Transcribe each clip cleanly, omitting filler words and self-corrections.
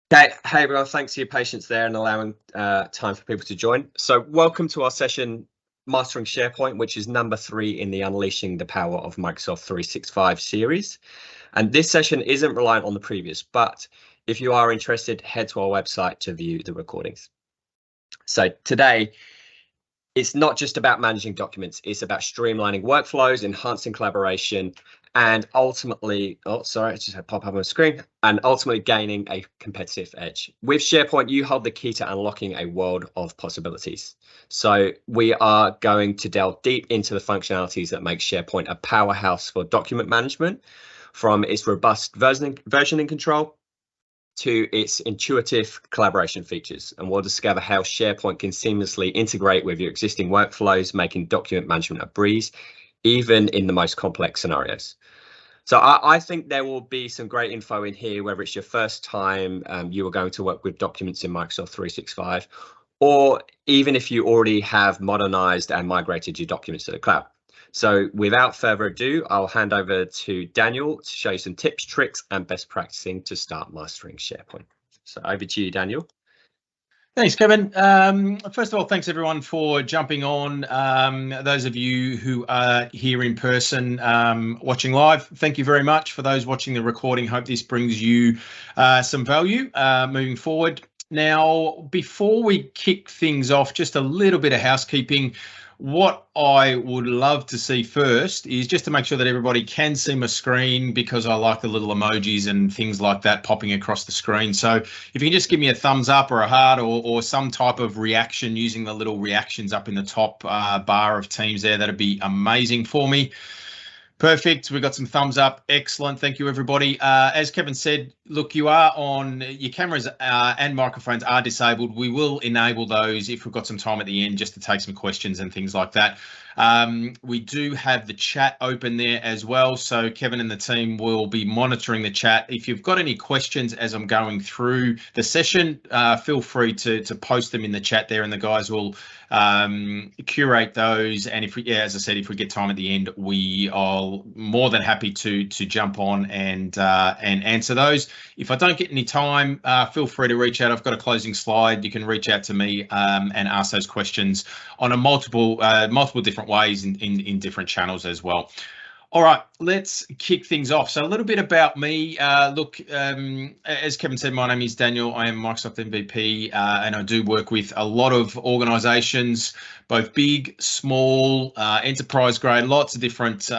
Hey everyone, thanks for your patience there and allowing time for people to join. So welcome to our session, Mastering SharePoint, which is number 3 in the Unleashing the Power of Microsoft 365 series. And this session isn't reliant on the previous, but if you are interested, head to our website to view the recordings. So today, it's not just about managing documents, it's about streamlining workflows, enhancing collaboration, and ultimately, I just had pop up on the screen, and ultimately gaining a competitive edge. With SharePoint, you hold the key to unlocking a world of possibilities. So we are going to delve deep into the functionalities that make SharePoint a powerhouse for document management, from its robust versioning control to its intuitive collaboration features, and we'll discover how SharePoint can seamlessly integrate with your existing workflows, making document management a breeze, even in the most complex scenarios. So I think there will be some great info in here, whether it's your first time you are going to work with documents in Microsoft 365, or even if you already have modernized and migrated your documents to the cloud. So without further ado, I'll hand over to Daniel to show you some tips, tricks, and best practicing to start mastering SharePoint. So over to you, Daniel. Thanks, Kevin. First of all, thanks everyone for jumping on. Those of you who are here in person watching live, thank you very much. For those watching the recording, hope this brings you some value moving forward. Now, before we kick things off, just a little bit of housekeeping. What I would love to see first is just to make sure that everybody can see my screen, because I like the little emojis and things like that popping across the screen. So if you can just give me a thumbs up or a heart or some type of reaction using the little reactions up in the top bar of Teams there, that'd be amazing for me. Perfect. We've got some thumbs up. Excellent. Thank you, everybody. As Kevin said, look, you are on, your cameras and microphones are disabled. We will enable those if we've got some time at the end just to take some questions and things like that. We do have the chat open there as well. So Kevin and the team will be monitoring the chat. If you've got any questions as I'm going through the session, feel free to post them in the chat there, and the guys will curate those. And if we, as I said, if we get time at the end, we are more than happy to jump on and answer those. If I don't get any time, feel free to reach out. I've got a closing slide. You can reach out to me and ask those questions on a multiple different ways in different channels as well. All right, let's kick things off. So a little bit about me. Look, as Kevin said, my name is Daniel. I am Microsoft MVP, and I do work with a lot of organizations, both big, small, enterprise grade, lots of different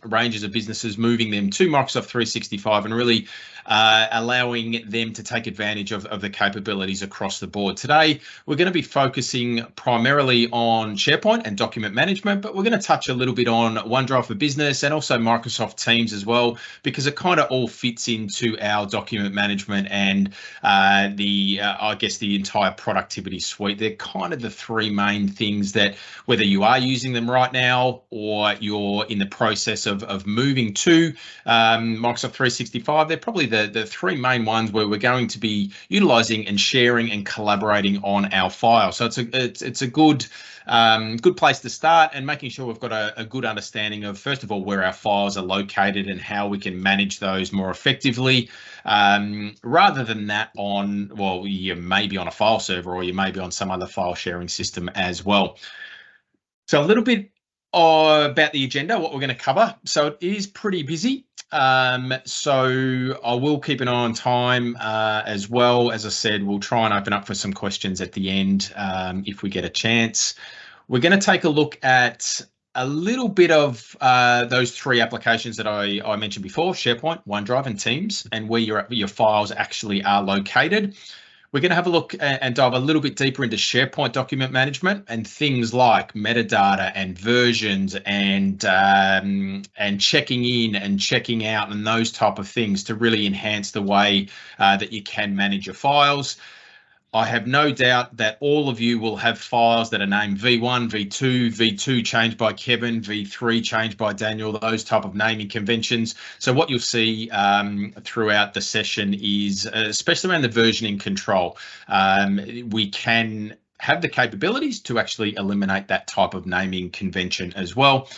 ranges of businesses, moving them to Microsoft 365 and really allowing them to take advantage of the capabilities across the board. Today, we're going to be focusing primarily on SharePoint and document management, but we're going to touch a little bit on OneDrive for Business and also Microsoft Teams as well, because it kind of all fits into our document management and I guess the entire productivity suite. They're kind of the three main things that, whether you are using them right now or you're in the process of moving to Microsoft 365, they're probably the three main ones where we're going to be utilizing and sharing and collaborating on our file. So it's a good place to start, and making sure we've got a good understanding of, first of all, where our files are located and how we can manage those more effectively, rather than that on, well, you may be on a file server or you may be on some other file sharing system as well. So a little bit about the agenda, what we're going to cover. So it is pretty busy. So I will keep an eye on time as well. As I said, we'll try and open up for some questions at the end if we get a chance. We're going to take a look at a little bit of those three applications that I mentioned before: SharePoint, OneDrive, and Teams, and where your files actually are located. We're going to have a look and dive a little bit deeper into SharePoint document management and things like metadata and versions and checking in and checking out and those type of things to really enhance the way that you can manage your files. I have no doubt that all of you will have files that are named V1, V2, V2 changed by Kevin, V3 changed by Daniel, those type of naming conventions. So what you'll see throughout the session is, especially around the versioning control, we can have the capabilities to actually eliminate that type of naming convention as well.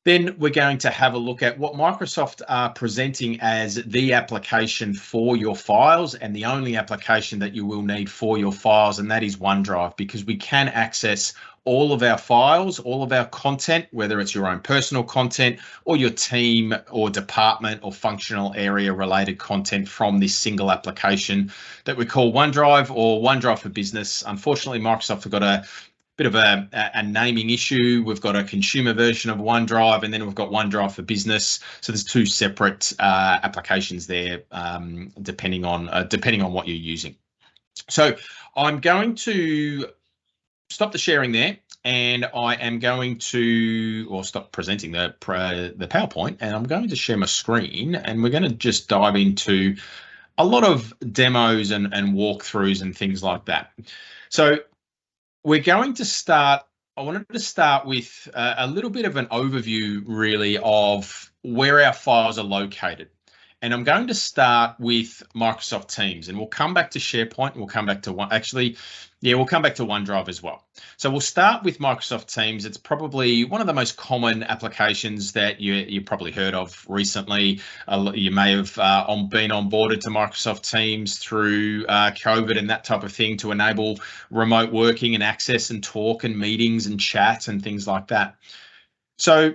Then we're going to have a look at what Microsoft are presenting as the application for your files and the only application that you will need for your files, and that is OneDrive, because we can access all of our files, all of our content, whether it's your own personal content or your team or department or functional area related content from this single application that we call OneDrive or OneDrive for Business. Unfortunately, Microsoft have got a bit of a naming issue. We've got a consumer version of OneDrive, and then we've got OneDrive for Business. So there's two separate applications there, depending on what you're using. So I'm going to stop the sharing there, and I am going to, stop presenting the PowerPoint, and I'm going to share my screen, and we're going to just dive into a lot of demos and walkthroughs and things like that. So we're going to start, I wanted to start with a little bit of an overview really of where our files are located. And I'm going to start with Microsoft Teams, and we'll come back to SharePoint, and we'll come back to we'll come back to OneDrive as well. So we'll start with Microsoft Teams. It's probably one of the most common applications that you probably heard of recently. You may have been onboarded to Microsoft Teams through COVID and that type of thing to enable remote working and access and talk and meetings and chat and things like that. So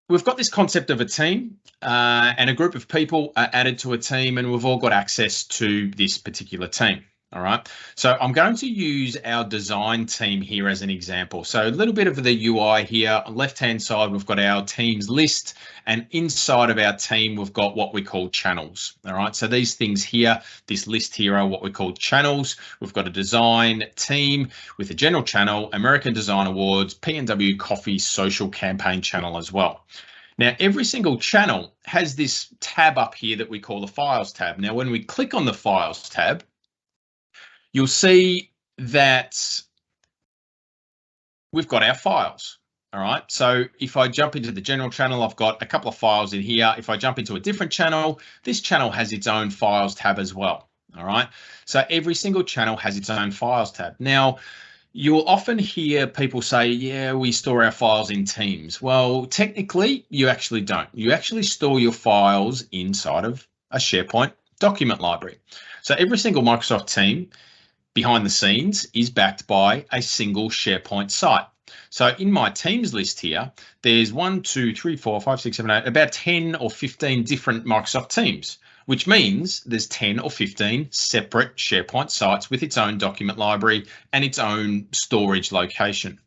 we've got this concept of a team and a group of people are added to a team, and we've all got access to this particular team. All right, so I'm going to use our design team here as an example. So a little bit of the UI here. On the left-hand side, we've got our teams list, and inside of our team, we've got what we call channels. All right, so these things here, this list here are what we call channels. We've got a design team with a general channel, American Design Awards, P&W Coffee social campaign channel as well. Now, every single channel has this tab up here that we call the Files tab. Now, when we click on the Files tab, you'll see that we've got our files. All right, so if I jump into the general channel, I've got a couple of files in here. If I jump into a different channel, this channel has its own Files tab as well. All right, so every single channel has its own Files tab. Now, you'll often hear people say, yeah, we store our files in Teams. Well, technically, you actually don't. You actually store your files inside of a SharePoint document library. So every single Microsoft team behind the scenes is backed by a single SharePoint site. So in my Teams list here, there's 1, 2, 3, 4, 5, 6, 7, 8, about 10 or 15 different Microsoft Teams, which means there's 10 or 15 separate SharePoint sites with its own document library and its own storage location.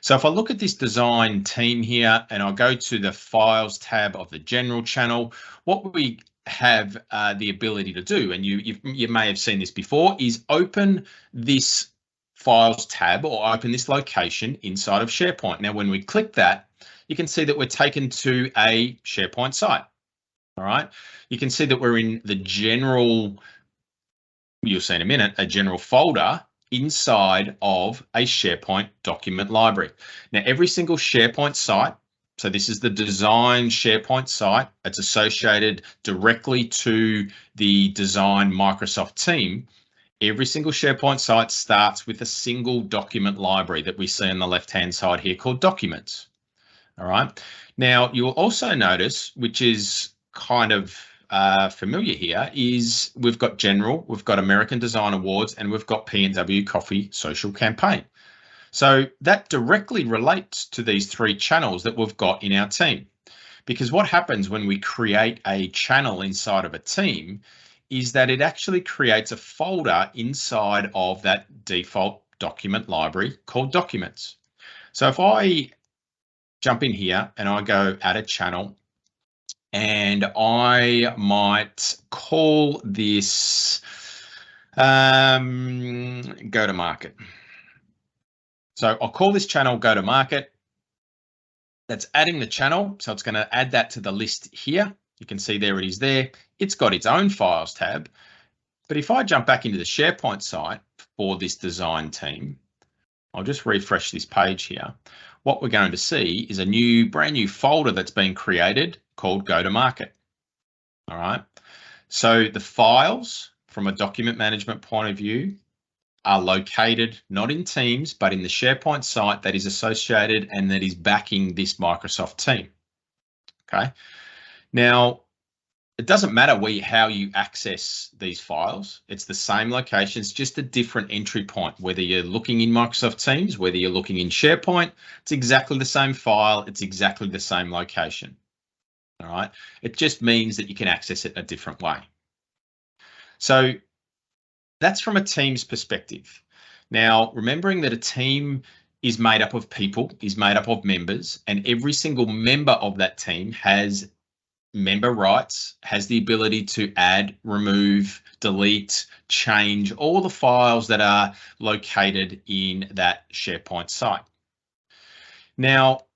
So if I look at this design team here and I go to the Files tab of the General channel, what we have the ability to do, and you may have seen this before, is open this Files tab or open this location inside of SharePoint. Now, when we click that, you can see that we're taken to a SharePoint site. All right, you can see that we're in the general, you'll see in a minute, a general folder inside of a SharePoint document library. Now, every single SharePoint site, so this is the design SharePoint site, it's associated directly to the design Microsoft team. Every single SharePoint site starts with a single document library that we see on the left-hand side here called Documents. All right. Now, you'll also notice, which is kind of familiar here, is we've got General, we've got American Design Awards, and we've got P&W Coffee social campaign. So that directly relates to these three channels that we've got in our team. Because what happens when we create a channel inside of a team is that it actually creates a folder inside of that default document library called Documents. So if I jump in here and I go add a channel, and I might call this go to market. So I'll call this channel go to market. That's adding the channel. So it's going to add that to the list here. You can see there it is there. It's got its own Files tab. But if I jump back into the SharePoint site for this design team, I'll just refresh this page here. What we're going to see is a brand new folder that's been created called Go to Market. All right. So the files from a document management point of view are located not in Teams, but in the SharePoint site that is associated and that is backing this Microsoft team. Okay. Now, it doesn't matter how you access these files. It's the same location. It's just a different entry point. Whether you're looking in Microsoft Teams, whether you're looking in SharePoint, it's exactly the same file. It's exactly the same location. All right. It just means that you can access it a different way. So that's from a Teams perspective. Now, remembering that a team is made up of people, is made up of members, and every single member of that team has member rights, has the ability to add, remove, delete, change all the files that are located in that SharePoint site. Now,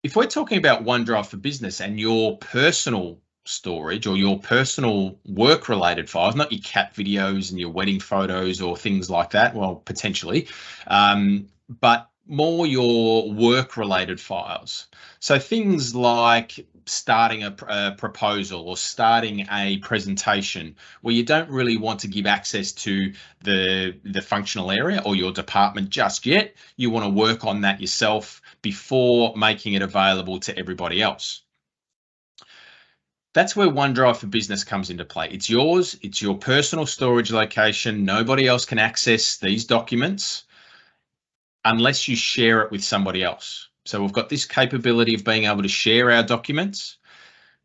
if we're talking about OneDrive for Business and your personal storage or your personal work-related files, not your cat videos and your wedding photos or things like that, well, potentially, but more your work-related files. So things like starting a proposal or starting a presentation where you don't really want to give access to the functional area or your department just yet. You want to work on that yourself before making it available to everybody else. That's where OneDrive for Business comes into play. It's yours. It's your personal storage location. Nobody else can access these documents unless you share it with somebody else. So we've got this capability of being able to share our documents.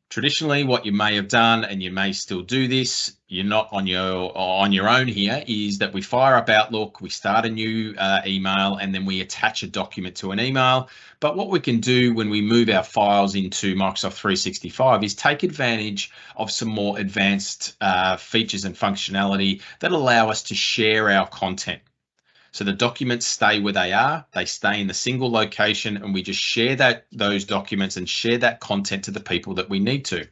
Traditionally, what you may have done, and you may still do this, you're not on your own here, is that we fire up Outlook, we start a new email, and then we attach a document to an email. But what we can do when we move our files into Microsoft 365 is take advantage of some more advanced features and functionality that allow us to share our content. So the documents stay where they are, they stay in the single location, and we just share those documents and share that content to the people that we need to.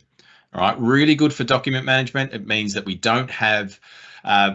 All right, really good for document management. It means that we don't have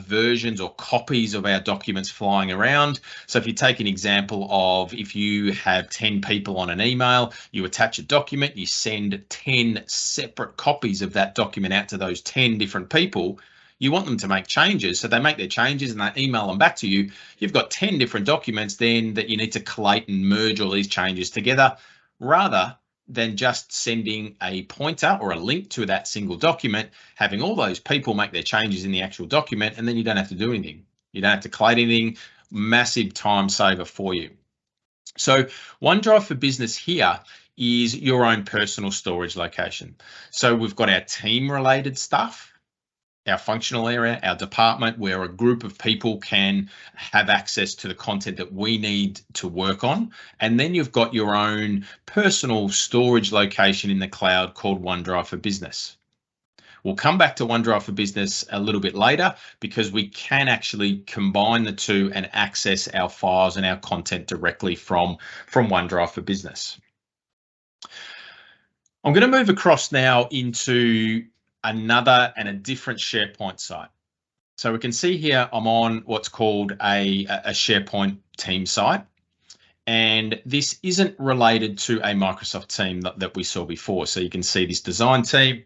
versions or copies of our documents flying around. So if you take an example of if you have 10 people on an email, you attach a document, you send 10 separate copies of that document out to those 10 different people. You want them to make changes, so they make their changes and they email them back to you. You've got 10 different documents then that you need to collate and merge all these changes together, rather than just sending a pointer or a link to that single document, having all those people make their changes in the actual document, and then you don't have to do anything. You don't have to collate anything. Massive time saver for you. So OneDrive for Business here is your own personal storage location. So we've got our team related stuff, our functional area, our department, where a group of people can have access to the content that we need to work on. And then you've got your own personal storage location in the cloud called OneDrive for Business. We'll come back to OneDrive for Business a little bit later because we can actually combine the two and access our files and our content directly from OneDrive for Business. I'm going to move across now into another and a different SharePoint site. So we can see here I'm on what's called a SharePoint team site. And this isn't related to a Microsoft team that we saw before. So you can see this design team.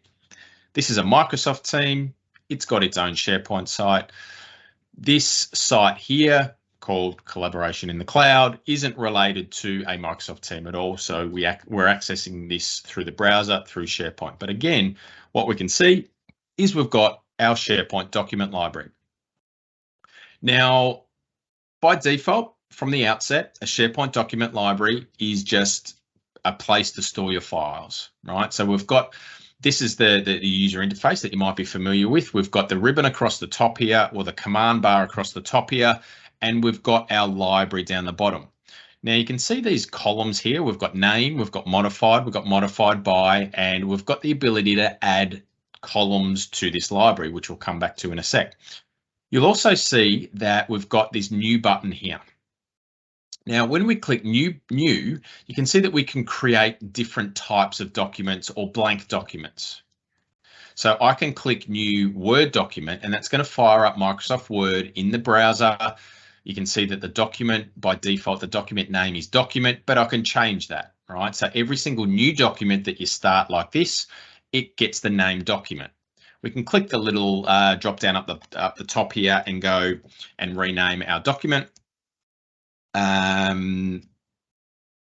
This is a Microsoft team. It's got its own SharePoint site. This site here called Collaboration in the Cloud isn't related to a Microsoft team at all. So we're accessing this through the browser, through SharePoint. But again, what we can see is we've got our SharePoint document library. Now, by default, from the outset, a SharePoint document library is just a place to store your files, right? So we've got, this is the user interface that you might be familiar with. We've got the ribbon across the top here, or the command bar across the top here, and we've got our library down the bottom. Now you can see these columns here. We've got name, we've got modified by, and we've got the ability to add columns to this library, which we'll come back to in a sec. You'll also see that we've got this new button here. Now, when we click new, you can see that we can create different types of documents or blank documents. So I can click new Word document, and that's going to fire up Microsoft Word in the browser. You can see that the document, by default, the document name is document, but I can change that, right? So every single new document that you start like this, it gets the name document. we can click the little drop down up the top here and go and rename our document.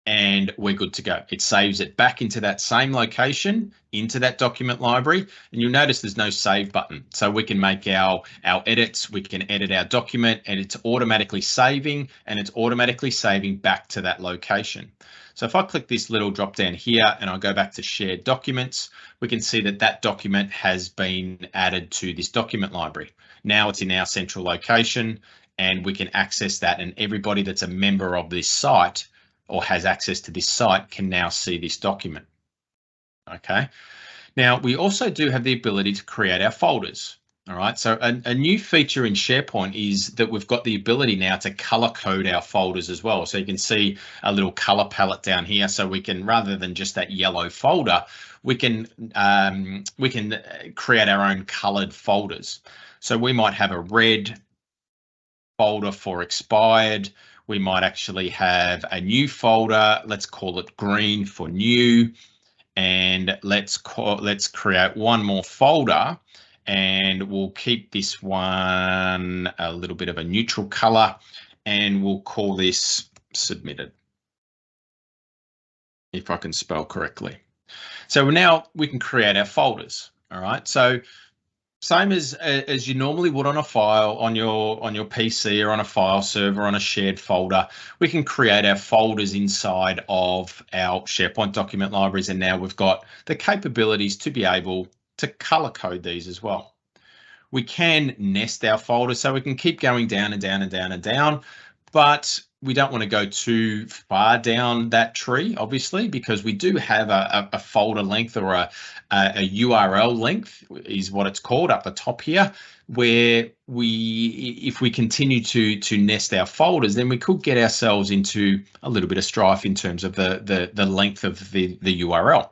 And we're good to go. It saves it back into that same location, into that document library, and you'll notice there's no save button. So we can make our edits, we can edit our document, and it's automatically saving, and it's automatically saving back to that location. So if I click this little drop down here and I go back to shared documents, we can see that that document has been added to this document library. Now it's in our central location and we can access that, and everybody that's a member of this site or has access to this site can now see this document. Okay. Now we also do have the ability to create our folders. All right. So a new feature in SharePoint is that we've got the ability now to color code our folders as well. So you can see a little color palette down here. So we can, rather than just that yellow folder, we can create our own colored folders. So we might have a red folder for expired. We might actually have a new folder. Let's call it green for new, and let's create one more folder, and we'll keep this one a little bit of a neutral color, and we'll call this submitted, if I can spell correctly. So now we can create our folders. All right. So same as you normally would on a file, on your PC or on a file server, on a shared folder, we can create our folders inside of our SharePoint document libraries, and now we've got the capabilities to be able to color code these as well. We can nest our folders, so we can keep going down and down and down and down, but we don't want to go too far down that tree, obviously, because we do have a folder length, or a URL length is what it's called up the top here, where if we continue to nest our folders, then we could get ourselves into a little bit of strife in terms of the length of the URL.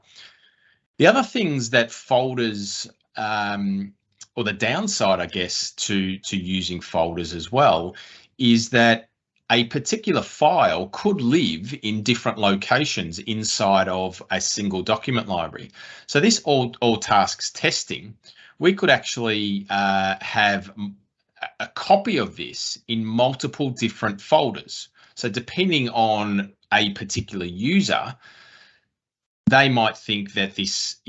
The other things that folders, or the downside, I guess, to using folders as well, is that a particular file could live in different locations inside of a single document library. So this all tasks testing, we could actually have a copy of this in multiple different folders. So depending on a particular user, they might think that this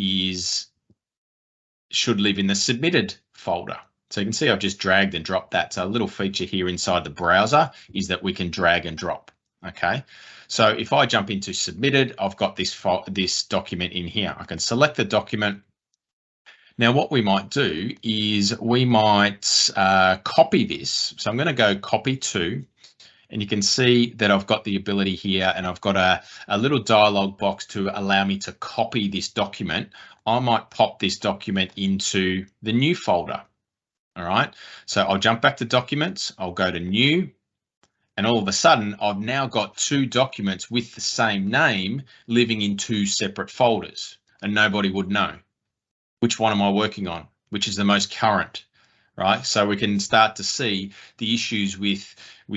should live in the submitted folder. So you can see I've just dragged and dropped that. So a little feature here inside the browser is that we can drag and drop. Okay, so if I jump into submitted, I've got this document in here. I can select the document. Now what we might do is we might copy this. So I'm going to go copy to, and you can see that I've got the ability here, and I've got a little dialog box to allow me to copy this document. I might pop this document into the new folder. All right, so I'll jump back to documents, I'll go to new, and all of a sudden I've now got two documents with the same name living in two separate folders, and nobody would know which one am I working on, which is the most current, right? So we can start to see the issues with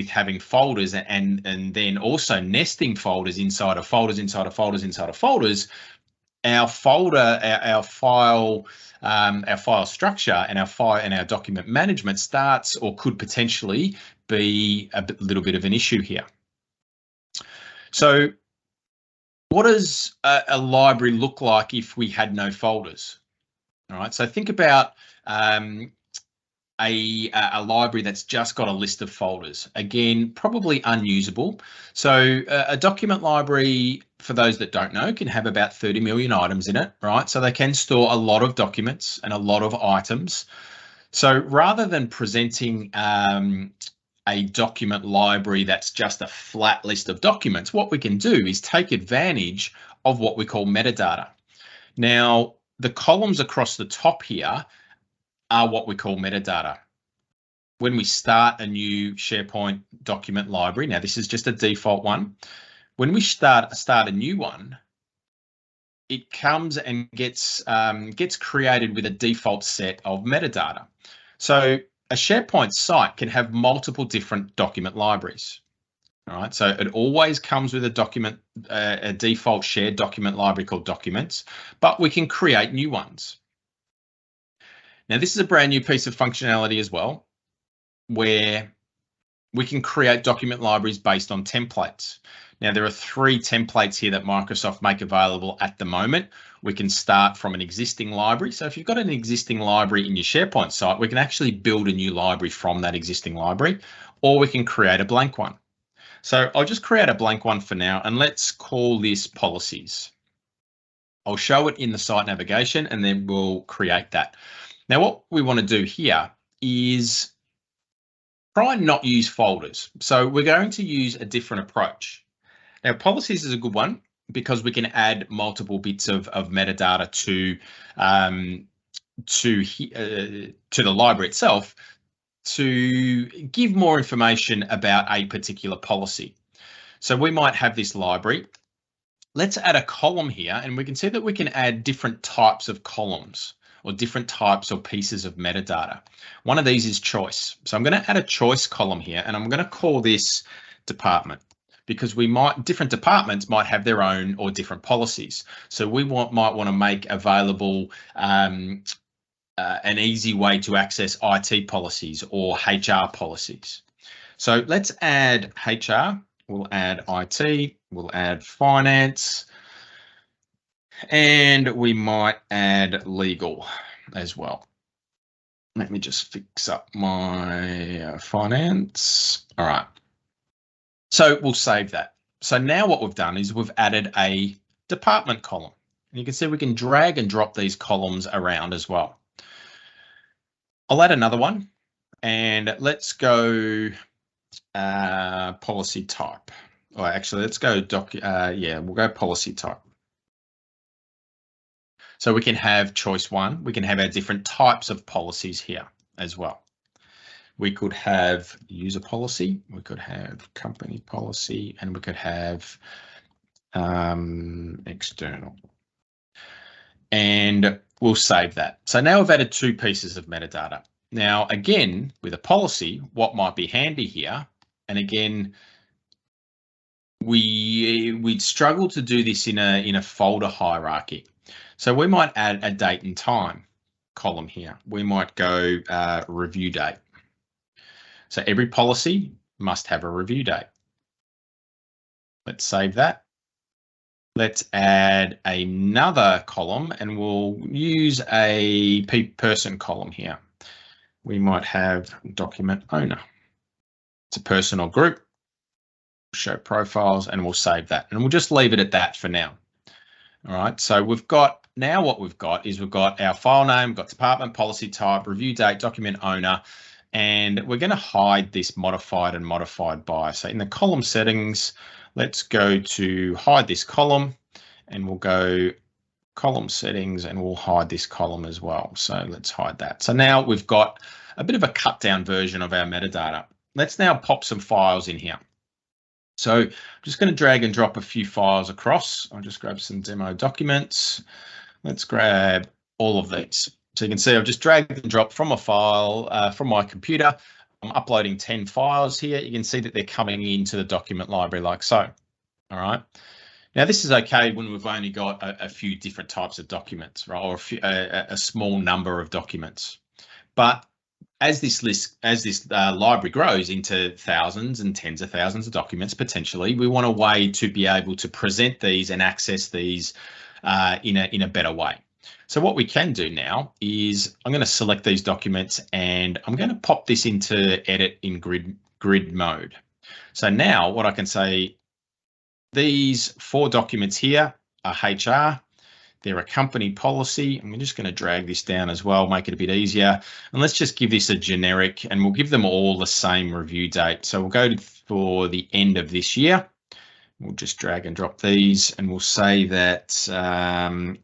having folders and then also nesting folders inside of folders, inside of folders, inside of folders. Our folder, our file structure and our document management starts, or could potentially be, a little bit of an issue here. So what does a library look like if we had no folders? All right, so think about a library that's just got a list of folders. Again, probably unusable. So a document library, for those that don't know, can have about 30 million items in it, right? So they can store a lot of documents and a lot of items. So rather than presenting a document library that's just a flat list of documents, what we can do is take advantage of what we call metadata. Now, the columns across the top here are what we call metadata. When we start a new SharePoint document library, now this is just a default one. When we start a new one, it comes and gets created with a default set of metadata. So a SharePoint site can have multiple different document libraries. All right, so it always comes with a default shared document library called documents, but we can create new ones. Now, this is a brand new piece of functionality as well, where we can create document libraries based on templates. Now, there are 3 templates here that Microsoft make available at the moment. We can start from an existing library. So if you've got an existing library in your SharePoint site, we can actually build a new library from that existing library, or we can create a blank one. So I'll just create a blank one for now, and let's call this policies. I'll show it in the site navigation, and then we'll create that. Now, what we want to do here is try and not use folders. So we're going to use a different approach. Now, policies is a good one because we can add multiple bits of metadata to the library itself to give more information about a particular policy. So we might have this library. Let's add a column here, and we can see that we can add different types of columns or different types or pieces of metadata. One of these is choice. So I'm going to add a choice column here, and I'm going to call this department, because different departments might have their own or different policies. So we might want to make available an easy way to access IT policies or HR policies. So let's add HR, we'll add IT, we'll add finance, and we might add legal as well. Let me just fix up my finance. All right. So we'll save that. So now what we've done is we've added a department column. And you can see we can drag and drop these columns around as well. I'll add another one, and let's go policy type. Or actually, let's go we'll go policy type. So we can have choice 1. We can have our different types of policies here as well. We could have user policy, we could have company policy, and we could have external. And we'll save that. So now we've added 2 pieces of metadata. Now, again, with a policy, what might be handy here, and again, we'd struggle to do this in a folder hierarchy. So we might add a date and time column here. We might go review date. So every policy must have a review date. Let's save that. Let's add another column, and we'll use a person column here. We might have document owner. It's a person or group. Show profiles, and we'll save that. And we'll just leave it at that for now. All right, so we've got our file name, we've got department, policy type, review date, document owner, and we're going to hide this modified and modified by. So in the column settings, let's go to hide this column, and we'll go column settings, and we'll hide this column as well. So let's hide that. So now we've got a bit of a cut down version of our metadata. Let's now pop some files in here. So I'm just going to drag and drop a few files across. I'll just grab some demo documents. Let's grab all of these. So you can see I've just dragged and dropped from a file from my computer. I'm uploading 10 files here. You can see that they're coming into the document library like so. All right. Now this is okay when we've only got a few different types of documents, right, or a small number of documents. But as this library grows into thousands and tens of thousands of documents, potentially, we want a way to be able to present these and access these in a better way. So what we can do now is I'm going to select these documents, and I'm going to pop this into edit in grid mode. So now what I can say, these 4 documents here are HR. They're a company policy. I'm just going to drag this down as well, make it a bit easier. And let's just give this a generic, and we'll give them all the same review date. So we'll go for the end of this year. We'll just drag and drop these, and we'll say that,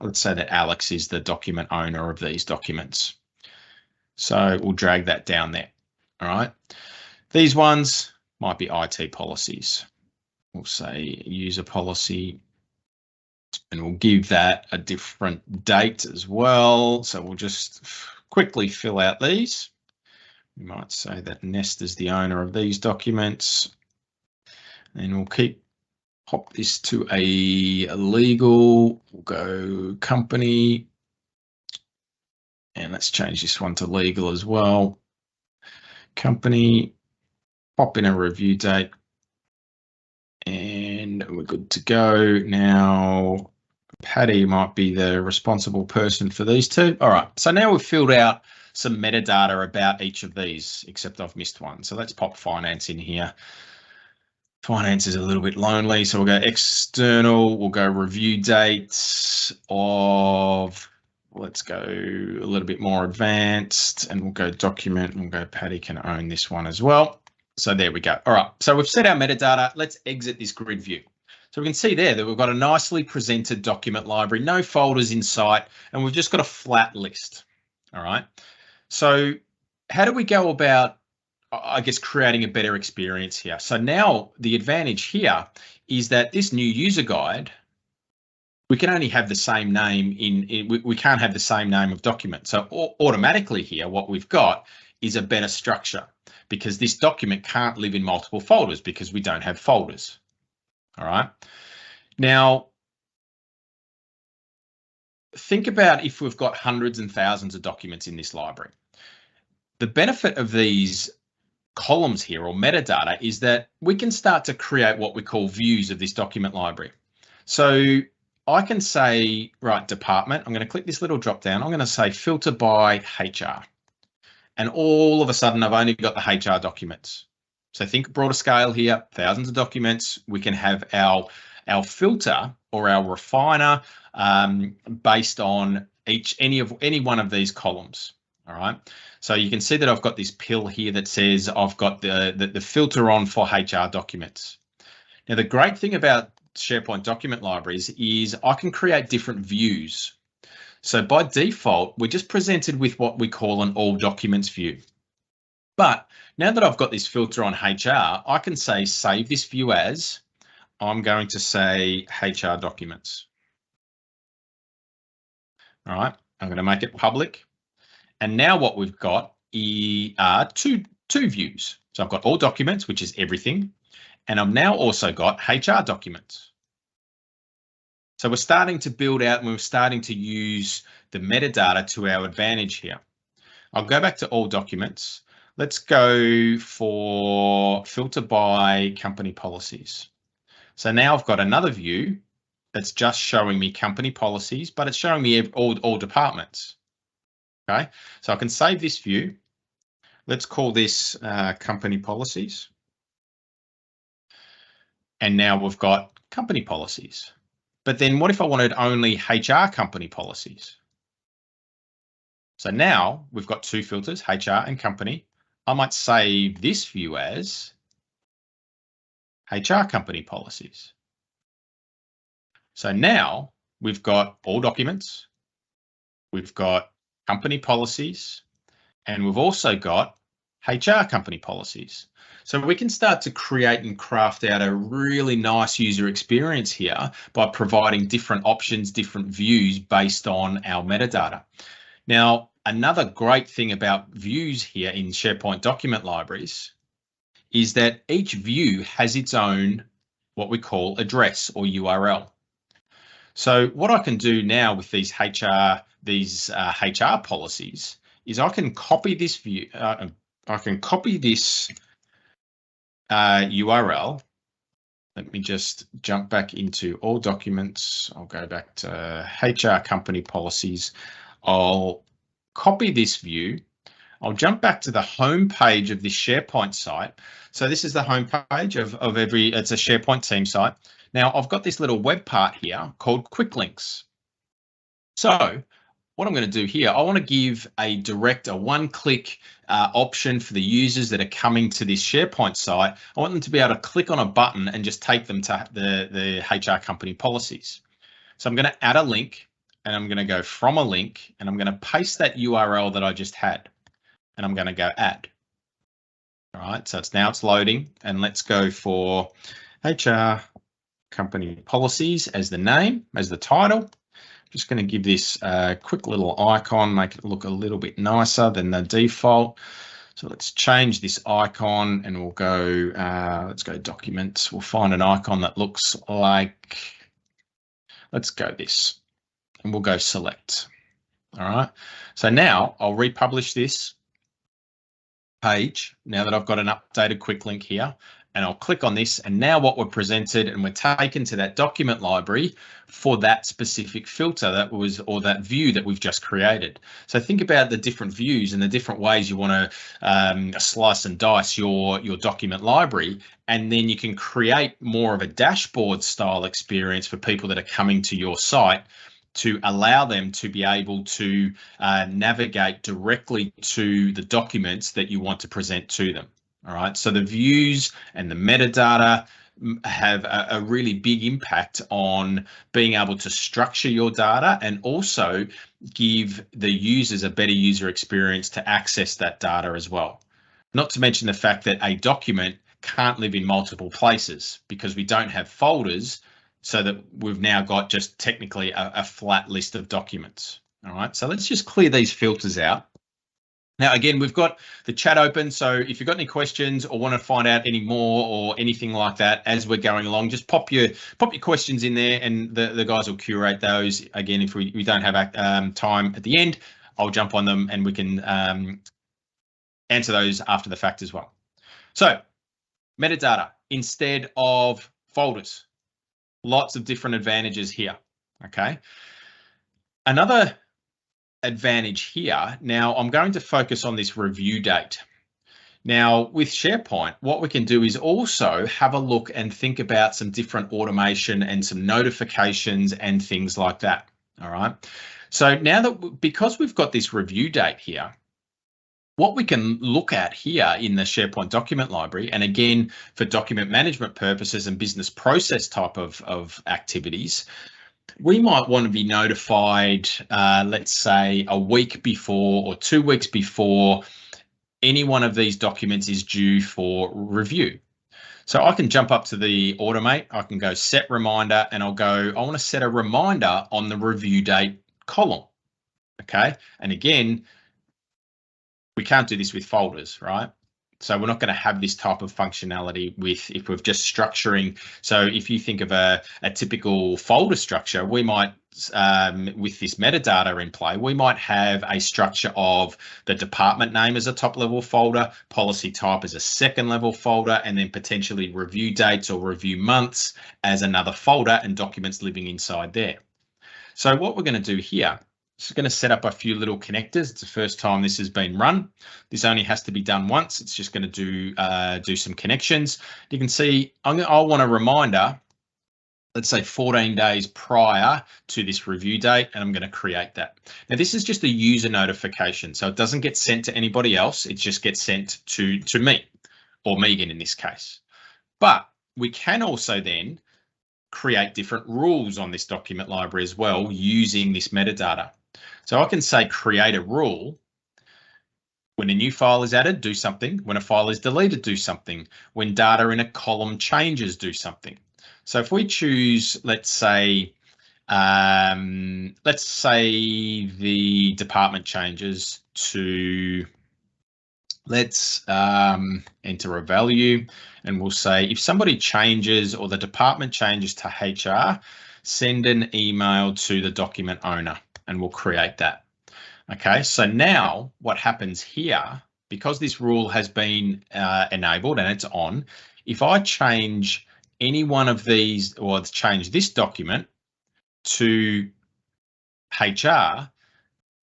let's say that Alex is the document owner of these documents. So we'll drag that down there. All right. These ones might be IT policies. We'll say user policy, and we'll give that a different date as well. So we'll just quickly fill out these. We might say that Nest is the owner of these documents, and we'll pop this to a legal. We'll go company, And let's change this one to legal as well. Company, pop in a review date, and we're good to go. Now, Patty might be the responsible person for these two. All right, so now we've filled out some metadata about each of these, except I've missed one. So let's pop finance in here. Finance is a little bit lonely, so we'll go external, we'll go review dates of, let's go a little bit more advanced, and we'll go document, and we'll go Patty can own this one as well. So there we go. All right, so we've set our metadata. Let's exit this grid view. So we can see there that we've got a nicely presented document library, no folders in sight, and we've just got a flat list. All right, so how do we go about, I guess, creating a better experience here? So now the advantage here is that this new user guide, we can only have the same name we can't have the same name of document. So automatically here, what we've got is a better structure, because this document can't live in multiple folders because we don't have folders. All right. Now, think about if we've got hundreds and thousands of documents in this library. The benefit of these columns here, or metadata, is that we can start to create what we call views of this document library. So I can say, right, department, I'm going to click this little drop down. I'm going to say filter by HR. And all of a sudden, I've only got the HR documents. So think broader scale here, thousands of documents. We can have our filter or our refiner based on any one of these columns. All right. So you can see that I've got this pill here that says I've got the filter on for HR documents. Now, the great thing about SharePoint document libraries is I can create different views. So by default, we're just presented with what we call an all documents view. But now that I've got this filter on HR, I can say save this view as, I'm going to say HR documents. All right, I'm going to make it public. And now what we've got are two views. So I've got all documents, which is everything. And I've now also got HR documents. So we're starting to build out and we're starting to use the metadata to our advantage here. I'll go back to all documents. Let's go for filter by company policies. So now I've got another view that's just showing me company policies, but it's showing me all departments. Okay, so I can save this view. Let's call this company policies. And now we've got company policies. But then what if I wanted only HR company policies? So now we've got two filters, HR and company. I might save this view as HR company policies. So now we've got all documents, we've got company policies, and we've also got HR company policies. So we can start to create and craft out a really nice user experience here by providing different options, different views based on our metadata. Now, another great thing about views here in SharePoint document libraries is that each view has its own, what we call address or URL. So what I can do now with these HR policies is I can copy this view. I can copy this URL. Let me just jump back into all documents. I'll go back to HR company policies. I'll copy this view. I'll jump back to the home page of this SharePoint site. So this is the home page of it's a SharePoint team site. Now I've got this little web part here called quick links. So what I'm going to do here, I want to give a one-click option for the users that are coming to this SharePoint site. I want them to be able to click on a button and just take them to the HR company policies. So I'm going to add a link, and I'm going to go from a link, and I'm going to paste that URL that I just had, and I'm going to go add. All right, so it's loading, and let's go for HR company policies as the name, as the title. Just going to give this a quick little icon, make it look a little bit nicer than the default. So let's change this icon and we'll go, let's go documents. We'll find an icon that looks like, let's go this, and we'll go select. All right. So now I'll republish this page now that I've got an updated quick link here, and I'll click on this, and now what we're presented, and we're taken to that document library for that specific filter that was, or that view that we've just created. So think about the different views and the different ways you want to slice and dice your document library, and then you can create more of a dashboard style experience for people that are coming to your site to allow them to be able to navigate directly to the documents that you want to present to them. All right, so the views and the metadata have a really big impact on being able to structure your data and also give the users a better user experience to access that data as well. Not to mention the fact that a document can't live in multiple places because we don't have folders, so that we've now got just technically a flat list of documents. All right, so let's just clear these filters out. Now, again, we've got the chat open, so if you've got any questions or want to find out any more or anything like that as we're going along, just pop your questions in there, and the guys will curate those. Again, if we don't have time at the end, I'll jump on them and we can answer those after the fact as well. So, metadata instead of folders. Lots of different advantages here, okay? Another advantage here, now I'm going to focus on this review date. Now, with SharePoint, what we can do is also have a look and think about some different automation and some notifications and things like that, all right? So now that, because we've got this review date here, what we can look at here in the SharePoint document library, and again, for document management purposes and business process type of activities, we might want to be notified, let's say a week before or 2 weeks before any one of these documents is due for review. So I can jump up to the automate, I can go set reminder, and I'll go, I want to set a reminder on the review date column, okay? And again, we can't do this with folders, right? So we're not going to have this type of functionality with, if we're just structuring. So if you think of a typical folder structure, we might, with this metadata in play, we might have a structure of the department name as a top level folder, policy type as a second level folder, and then potentially review dates or review months as another folder, and documents living inside there. So what we're going to do here, just going to set up a few little connectors. It's the first time this has been run. This only has to be done once. It's just going to do some connections. You can see I want a reminder, let's say 14 days prior to this review date, and I'm going to create that. Now, this is just a user notification, so it doesn't get sent to anybody else. It just gets sent to me, or Megan in this case. But we can also then create different rules on this document library as well using this metadata. So I can say create a rule. When a new file is added, do something. When a file is deleted, do something. When data in a column changes, do something. So if we choose, let's say the department changes to, let's enter a value, and we'll say if somebody changes or the department changes to HR, send an email to the document owner, and we'll create that. Okay, so now what happens here, because this rule has been enabled and it's on, if I change any one of these, or change this document to HR,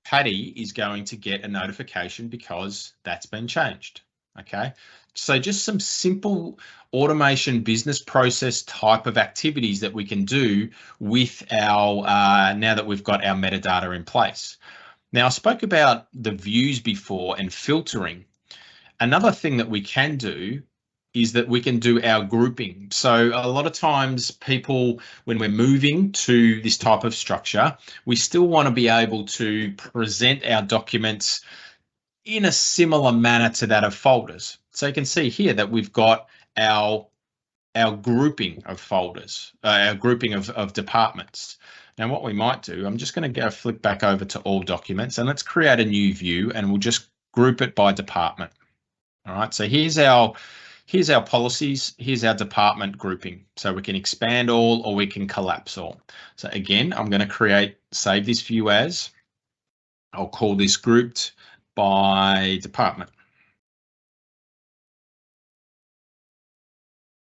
Patty is going to get a notification because that's been changed. Okay, so just some simple automation business process type of activities that we can do with our, now that we've got our metadata in place. Now, I spoke about the views before and filtering. Another thing that we can do is that we can do our grouping. So a lot of times people, when we're moving to this type of structure, we still want to be able to present our documents in a similar manner to that of folders. So you can see here that we've got our grouping of folders, our grouping of departments. Now what we might do, I'm just going to go flip back over to all documents, and let's create a new view, and we'll just group it by department. All right, so here's our policies, here's our department grouping. So we can expand all or we can collapse all. So again, I'm going to save this view as, I'll call this grouped by department.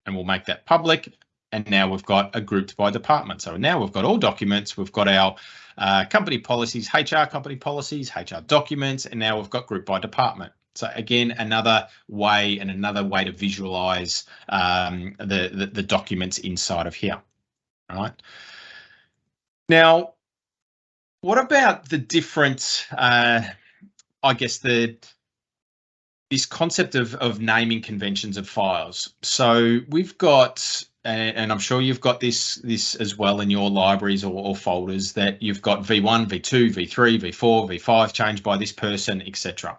And we'll make that public. And now we've got a grouped by department. So now we've got all documents. We've got our company policies, HR company policies, HR documents, and now we've got grouped by department. So again, another way to visualize the documents inside of here. All right. Now, what about the different, I guess, this concept of naming conventions of files? So we've got, and I'm sure you've got this as well in your libraries or folders, that you've got V1, V2, V3, V4, V5 changed by this person, etc.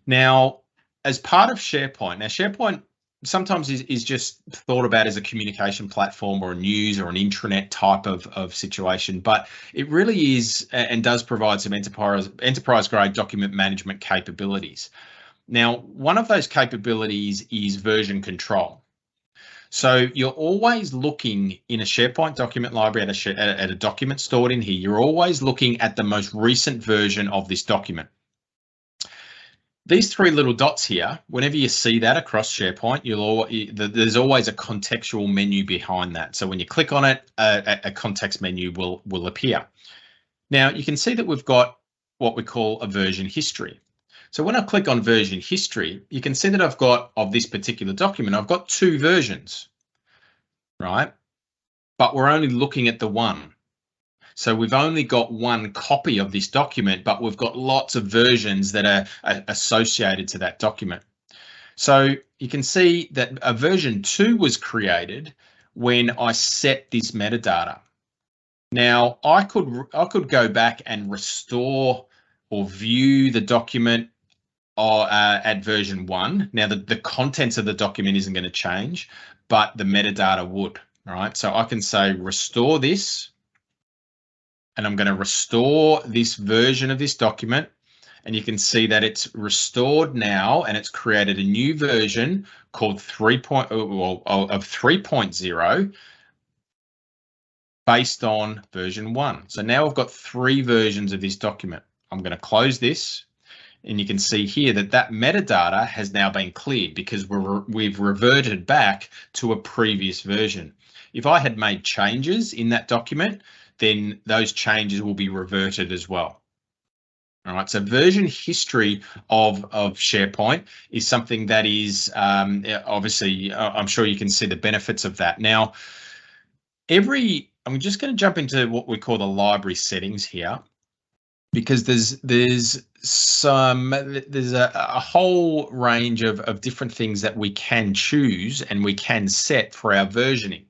Now, as part of SharePoint, SharePoint sometimes is just thought about as a communication platform or a news or an intranet type of situation, but it really is and does provide some enterprise grade document management capabilities. Now, one of those capabilities is version control. So you're always looking in a SharePoint document library at a document stored in here, you're always looking at the most recent version of this document. These three little dots here, whenever you see that across SharePoint, there's always a contextual menu behind that. So when you click on it, a context menu will appear. Now you can see that we've got what we call a version history. So when I click on version history, you can see that I've got, of this particular document, I've got two versions, right? But we're only looking at the one. So we've only got one copy of this document, but we've got lots of versions that are associated to that document. So you can see that a version 2 was created when I set this metadata. Now I could go back and restore or view the document at version 1. Now the contents of the document isn't going to change, but the metadata would. All right, so I can say restore this. And I'm going to restore this version of this document, and you can see that it's restored now, and it's created a new version called 3.0 based on version 1. So now I've got 3 versions of this document. I'm going to close this, and you can see here that metadata has now been cleared because we've reverted back to a previous version. If I had made changes in that document, then those changes will be reverted as well. All right, so version history of SharePoint is something that is obviously, I'm sure you can see the benefits of that. Now, I'm just going to jump into what we call the library settings here, because there's a whole range of different things that we can choose and we can set for our versioning.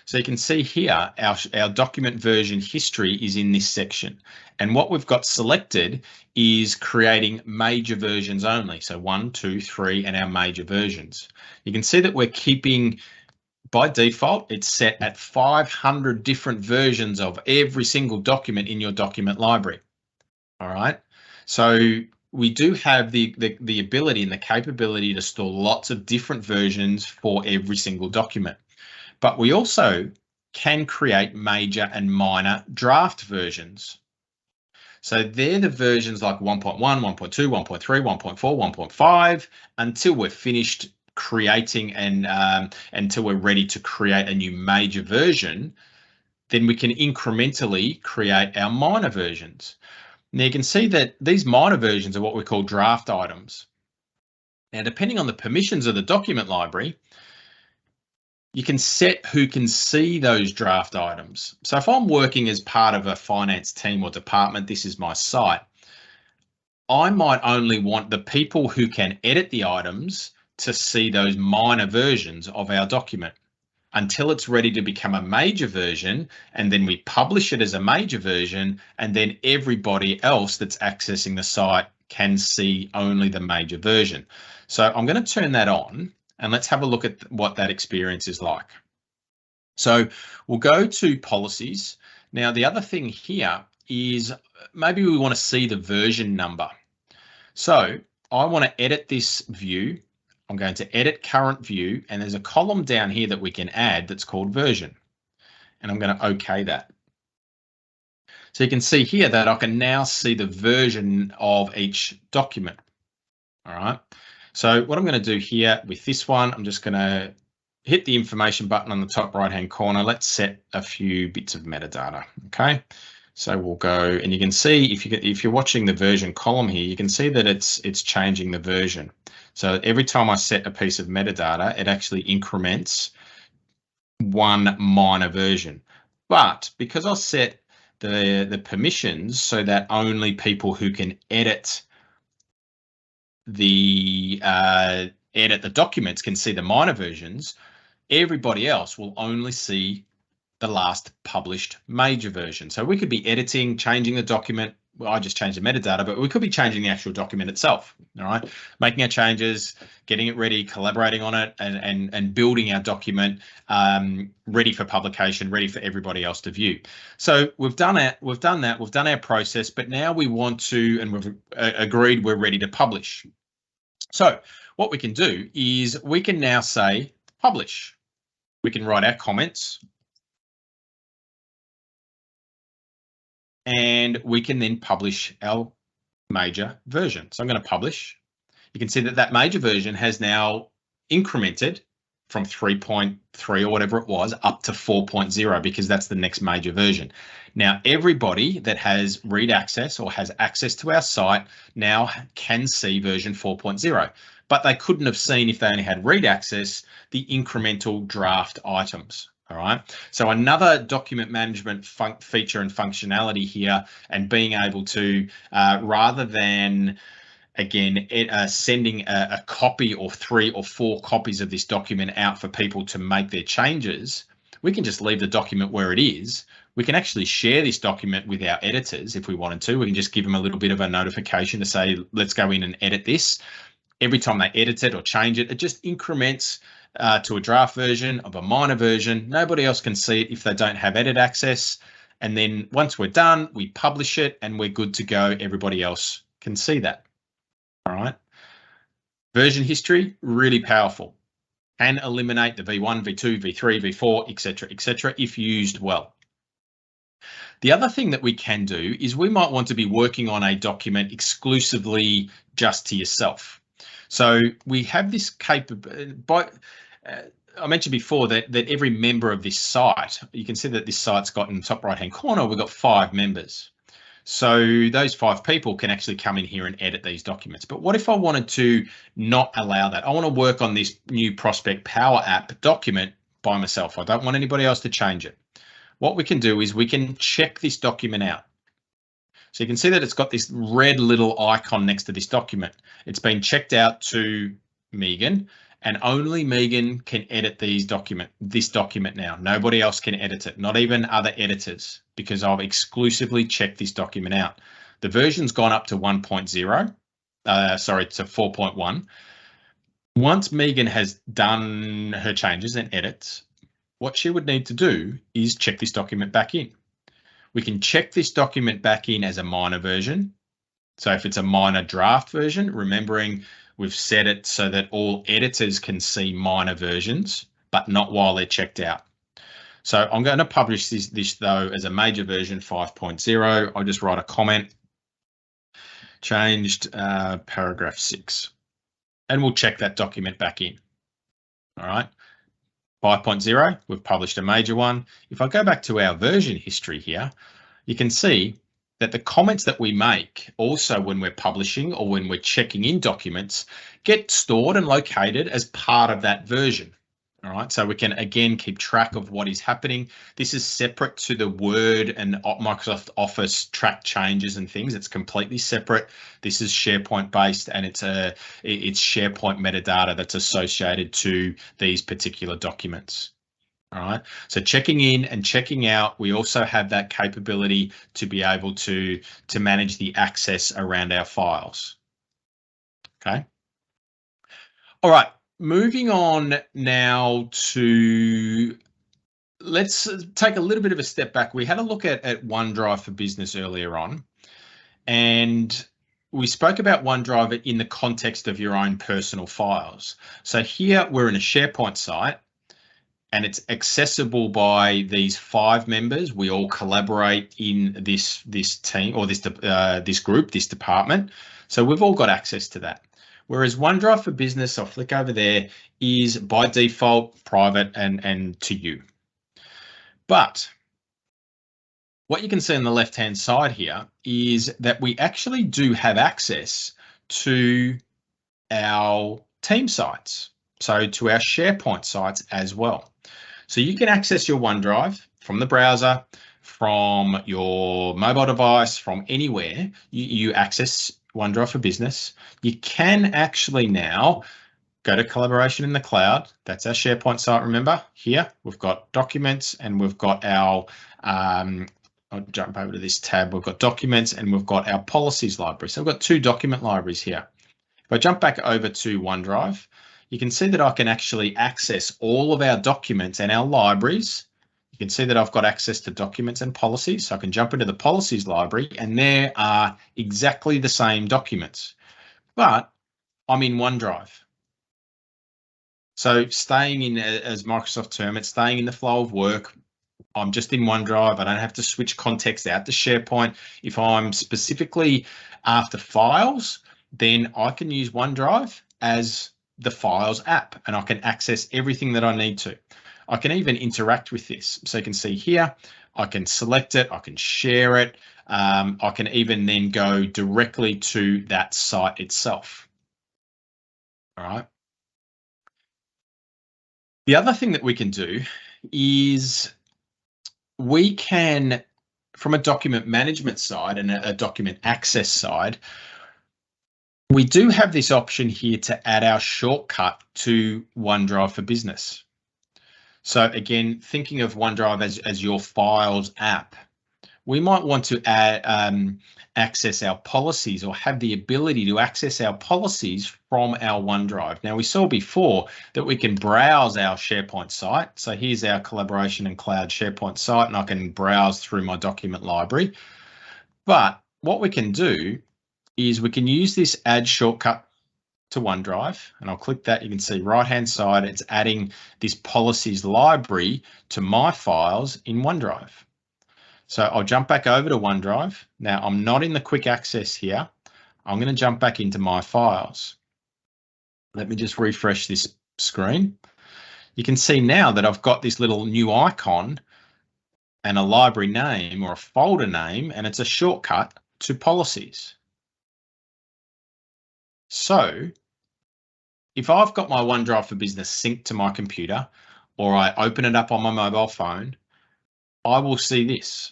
So you can see here, our document version history is in this section. And what we've got selected is creating major versions only. So 1, 2, 3, and our major versions. You can see that we're keeping, by default, it's set at 500 different versions of every single document in your document library. All right. So we do have the ability and the capability to store lots of different versions for every single document. But we also can create major and minor draft versions. So they're the versions like 1.1, 1.2, 1.3, 1.4, 1.5, until we're finished creating and until we're ready to create a new major version. Then we can incrementally create our minor versions. Now you can see that these minor versions are what we call draft items. Now, depending on the permissions of the document library, you can set who can see those draft items. So if I'm working as part of a finance team or department, this is my site, I might only want the people who can edit the items to see those minor versions of our document until it's ready to become a major version, and then we publish it as a major version, and then everybody else that's accessing the site can see only the major version. So I'm going to turn that on. And let's have a look at what that experience is like. So we'll go to policies. Now, the other thing here is maybe we want to see the version number. So I want to edit this view. I'm going to edit current view, and there's a column down here that we can add that's called version. And I'm going to OK that. So you can see here that I can now see the version of each document. All right. So what I'm going to do here with this one, I'm just going to hit the information button on the top right-hand corner. Let's set a few bits of metadata. Okay. So we'll go, and you can see if you're watching the version column here, you can see that it's changing the version. So every time I set a piece of metadata, it actually increments one minor version. But because I set the permissions so that only people who can edit the documents can see the minor versions, everybody else will only see the last published major version. So we could be editing, changing the document. Well, I just changed the metadata, but we could be changing the actual document itself. All right, making our changes, getting it ready, collaborating on it, and building our document ready for publication, ready for everybody else to view. So we've done it. We've done that. We've done our process, but now we want to, and we've agreed we're ready to publish. So what we can do is we can now say publish. We can write our comments. And we can then publish our major version. So I'm going to publish. You can see that that major version has now incremented from 3.3 or whatever it was up to 4.0 because that's the next major version. Now, everybody that has read access or has access to our site now can see version 4.0, but they couldn't have seen, if they only had read access, the incremental draft items. All right, so another document management feature and functionality here, and being able to, rather than, again, sending a copy or 3 or 4 copies of this document out for people to make their changes, we can just leave the document where it is. We can actually share this document with our editors if we wanted to. We can just give them a little bit of a notification to say, let's go in and edit this. Every time they edit it or change it, it just increments to a draft version of a minor version. Nobody else can see it if they don't have edit access. And then once we're done, we publish it and we're good to go. Everybody else can see that. All right. Version history, really powerful. Can eliminate the V1, V2, V3, V4, etc., if used well. The other thing that we can do is we might want to be working on a document exclusively just to yourself. So we have this capability. I mentioned before that every member of this site, you can see that this site's got in the top right-hand corner, we've got 5 members. So those 5 people can actually come in here and edit these documents. But what if I wanted to not allow that? I want to work on this new Prospect Power App document by myself. I don't want anybody else to change it. What we can do is we can check this document out. So you can see that it's got this red little icon next to this document. It's been checked out to Megan, and only Megan can edit this document now. Nobody else can edit it, not even other editors, because I've exclusively checked this document out. The version's gone up to 1.0, to 4.1. Once Megan has done her changes and edits, what she would need to do is check this document back in. We can check this document back in as a minor version. So if it's a minor draft version, remembering we've set it so that all editors can see minor versions, but not while they're checked out. So I'm going to publish this though as a major version 5.0. I'll just write a comment, changed paragraph 6, and we'll check that document back in. All right. 5.0, we've published a major one. If I go back to our version history here, you can see that the comments that we make also when we're publishing or when we're checking in documents get stored and located as part of that version. All right, so we can again keep track of what is happening. This is separate to the Word and Microsoft Office track changes and things. It's completely separate. This is SharePoint based, and it's SharePoint metadata that's associated to these particular documents. All right, so checking in and checking out, we also have that capability to be able to manage the access around our files. Okay. All right. Moving on now to, let's take a little bit of a step back. We had a look at OneDrive for Business earlier on, and we spoke about OneDrive in the context of your own personal files. So here we're in a SharePoint site, and it's accessible by these 5 members. We all collaborate in this team or this group, this department. So we've all got access to that. Whereas OneDrive for Business, I'll flick over there, is by default private and to you. But what you can see on the left-hand side here is that we actually do have access to our team sites, so to our SharePoint sites as well. So you can access your OneDrive from the browser, from your mobile device, from anywhere. You access OneDrive for Business. You can actually now go to Collaboration in the Cloud. That's our SharePoint site. Remember, here we've got Documents and we've got our, I'll jump over to this tab. We've got Documents and we've got our Policies library. So we've got 2 document libraries here. If I jump back over to OneDrive, you can see that I can actually access all of our documents and our libraries. You can see that I've got access to documents and policies. So I can jump into the policies library and there are exactly the same documents, but I'm in OneDrive. So staying in, as Microsoft term it, staying in the flow of work. I'm just in OneDrive. I don't have to switch context out to SharePoint. If I'm specifically after files, then I can use OneDrive as the Files app and I can access everything that I need to. I can even interact with this. So you can see here, I can select it, I can share it. I can even then go directly to that site itself. All right. The other thing that we can do is we can, from a document management side and a document access side, we do have this option here to add our shortcut to OneDrive for Business. So again, thinking of OneDrive as your Files app, we might want to add, access our policies or have the ability to access our policies from our OneDrive. Now, we saw before that we can browse our SharePoint site. So here's our Collaboration and Cloud SharePoint site, and I can browse through my document library. But what we can do is we can use this add shortcut to OneDrive, and I'll click that. You can see right-hand side, it's adding this policies library to my files in OneDrive. So I'll jump back over to OneDrive. Now I'm not in the quick access here. I'm going to jump back into my files. Let me just refresh this screen. You can see now that I've got this little new icon and a library name or a folder name, and it's a shortcut to policies. So if I've got my OneDrive for Business synced to my computer, or I open it up on my mobile phone, I will see this.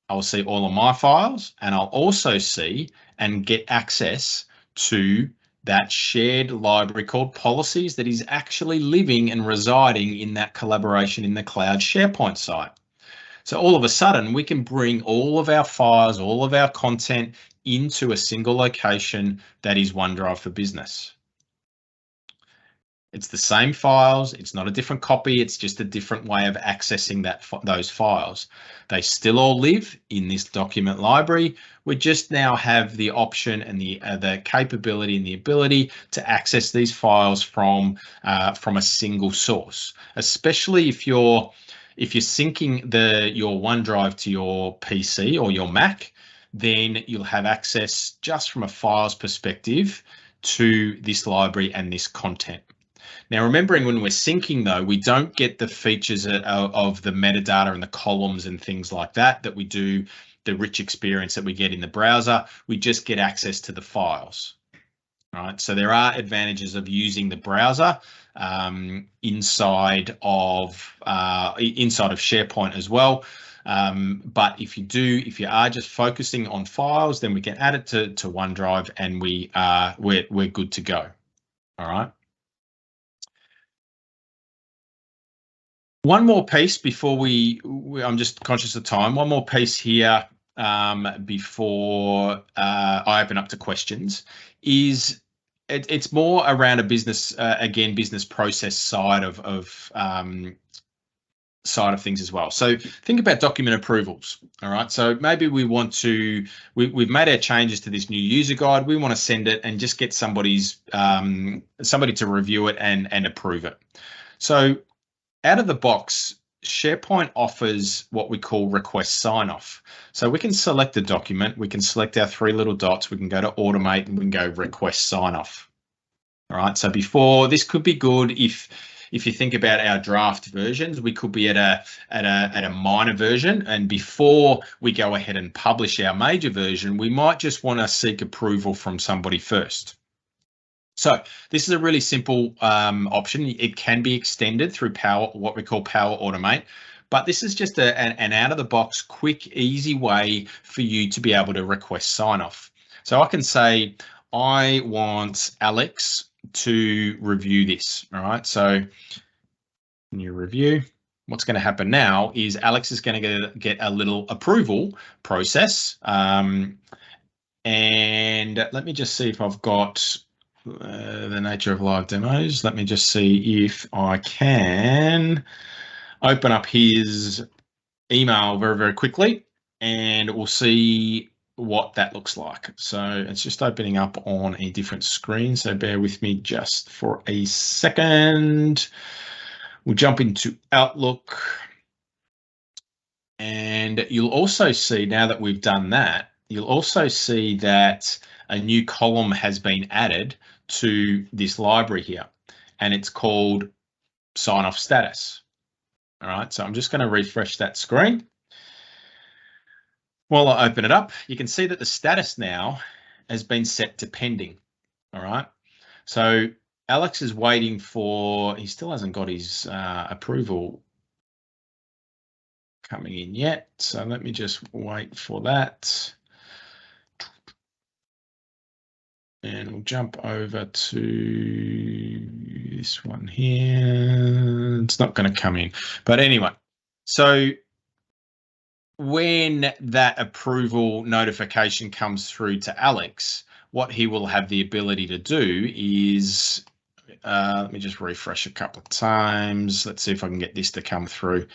I will see all of my files, and I'll also see and get access to that shared library called Policies that is actually living and residing in that Collaboration in the Cloud SharePoint site. So all of a sudden, we can bring all of our files, all of our content into a single location that is OneDrive for Business. It's the same files. It's not a different copy. It's just a different way of accessing those files. They still all live in this document library. We just now have the option and the capability and the ability to access these files from a single source, especially if you're syncing your OneDrive to your PC or your Mac. Then you'll have access just from a files perspective to this library and this content. Now, remembering when we're syncing though, we don't get the features of the metadata and the columns and things like that we do, the rich experience that we get in the browser. We just get access to the files. All right, so there are advantages of using the browser inside of SharePoint as well. But if you are just focusing on files, then we can add it to OneDrive and we're good to go. All right. One more piece before I'm just conscious of time. One more piece here before I open up to questions is it's more around a business, business process side of things as well. So think about document approvals. All right. So maybe we've made our changes to this new user guide. We want to send it and just get somebody to review it and approve it. So out of the box, SharePoint offers what we call request sign-off. So we can select the document, we can select our three little dots, we can go to automate, and we can go request sign-off. All right, so before, this could be good if you think about our draft versions, we could be at a minor version, and before we go ahead and publish our major version, we might just want to seek approval from somebody first. So this is a really simple option. It can be extended through what we call Power Automate, but this is just an out-of-the-box, quick, easy way for you to be able to request sign-off. So I can say, I want Alex to review this. All right, so new review. What's going to happen now is Alex is going to get a little approval process. And let me just see if I've got the nature of live demos. Let me just see if I can open up his email very, very quickly, and we'll see what that looks like. So it's just opening up on a different screen. So bear with me just for a second. We'll jump into Outlook. And you'll also see, now that we've done that, you'll also see that a new column has been added to this library here, and it's called sign-off status. All right, so I'm just going to refresh that screen. While I open it up, you can see that the status now has been set to pending. All right, so Alex is waiting for, he still hasn't got his approval coming in yet. So let me just wait for that. And we'll jump over to this one here. It's not going to come in. But anyway, so when that approval notification comes through to Alex, what he will have the ability to do is, let me just refresh a couple of times. Let's see if I can get this to come through.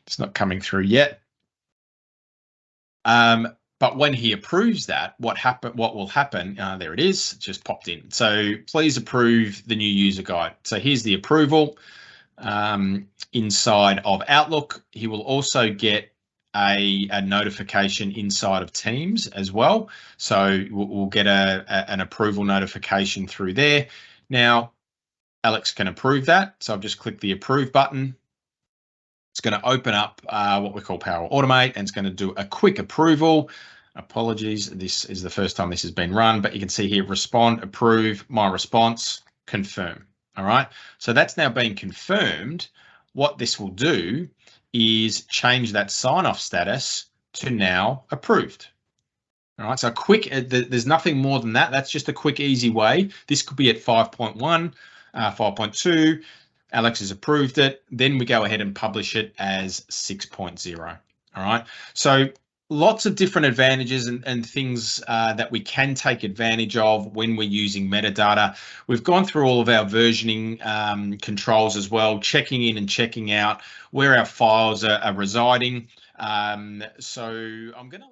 It's not coming through yet. But when he approves that, what will happen? There it is, just popped in. So please approve the new user guide. So here's the approval inside of Outlook. He will also get a notification inside of Teams as well. So we'll get an approval notification through there. Now, Alex can approve that. So I've just clicked the approve button. It's going to open up what we call Power Automate, and it's going to do a quick approval. Apologies, this is the first time this has been run, but you can see here, respond, approve, my response, confirm. All right, so that's now been confirmed. What this will do is change that sign-off status to now approved. All right, so quick, there's nothing more than that. That's just a quick, easy way. This could be at 5.1, 5.2. Alex has approved it. Then we go ahead and publish it as 6.0. All right, so lots of different advantages and things that we can take advantage of when we're using metadata. We've gone through all of our versioning controls as well, checking in and checking out where our files are residing. So I'm going to